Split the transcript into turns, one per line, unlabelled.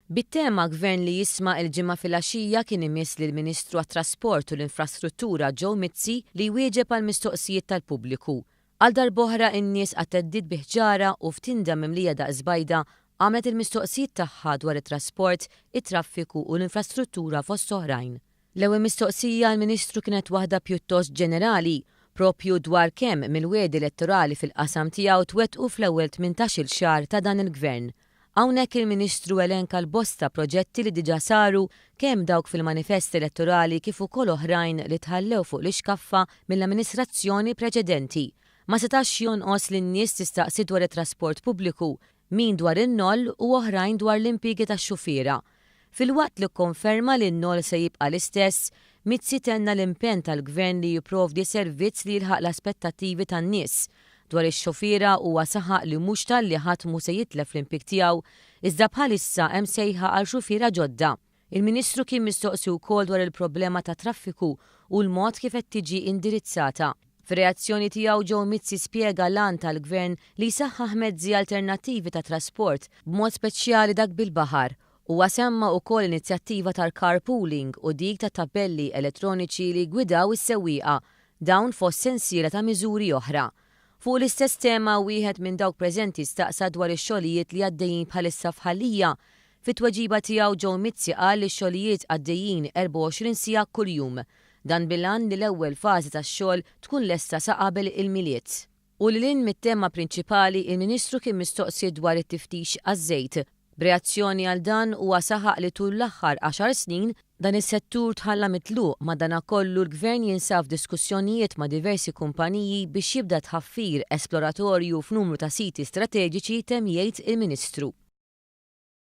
Bit-tema Gvern Li Jisma il-ġimgħa filgħaxija kien imiss lill-Ministru għat-Trasport u l-Infrastruttura Mizzi li jwieġeb għall-mistoqsijiet tal-pubbliku. Għal darb'oħra in-nies għat-theddid bi ħġara u f'tinda mimlija daqs bajda għamlet il-mistoqsijiet tagħha dwar it-trasport, it-traffiku u l-infrastruttura fost oħrajn. L-ewwel mistoqsija għall-Ministru kienet waħda pjuttost ġenerali, propju dwar kemm mill-wiedi elettorali fil-qasam tiegħu twettqu fl-ewwel 18-il xahar ta' dan il-Gvern. Hawnhekk il-Ministru elenka l-bosta proġetti li diġà saru kemm dawk fil-manifest elettorali kif ukoll oħrajn li tħallew fuq l-ixkaffa mill-amministrazzjoni preċedenti. Ma setax jonqos lin-nies tistaqsi dwar it-trasport pubbliku, min dwar in-noll u oħrajn dwar l-impjiegi tax-xufiera. Filwaqt li kkonferma li n-noll se jibqa' l-istess, Mizzi tenna l-impenn tal-Gvern li jipprovdi servizz li jilħaq l-aspettattivi tan-nies. Dwar ix-xufiera huwa saħaq li mhux talli ħadd mhu se jitlef l-impjieg tiegħu, iżda bħalissa hemm sejħa għal xufiera ġodda. Il-Ministru kien mistoqsi wkoll dwar il-problema ta' traffiku u l-mod kif qed tiġi indirizzata. Fir-reazzjoni tiegħu Joe Mizzi spjega l-għan tal-Gvern li jsaħħaħ mezzi alternattivi ta' trasport b'mod speċjali dak bil-baħar. Huwa semma wkoll inizjattiva tal-carpooling u dik ta' tabelli elettroniċi li jgwidaw is-sewwieqa, dawn fost sensiela ta' miżuri oħra. Fuq l-istess tema wieħed minn dawk preżenti staqsa dwar ix-xogħlijiet li għaddejjin bħalissa f'ħallija. Fit-tweġiba tiegħu Joe Mizzi qal li x-xogħlijiet għaddejjin 24 siegħa kuljum. Dan bil-għan li l-ewwel fażi tax-xogħol tkun lesta sa qabel il-miliet. U lil mit-tema prinċipali il-Ministru kien mistoqsi dwar it-tiftix għaż-żejt. B'reazzjoni għal dan huwa saħaq li tul l-aħħar 10 snin dan is-settur tħalla mitluq madankollu l-Gvern jinsab f'diskussjonijiet ma' diversi kumpaniji biex jibda tħaffir esploratorju f'numru ta' siti strateġiċi temm jgħid il-Ministru.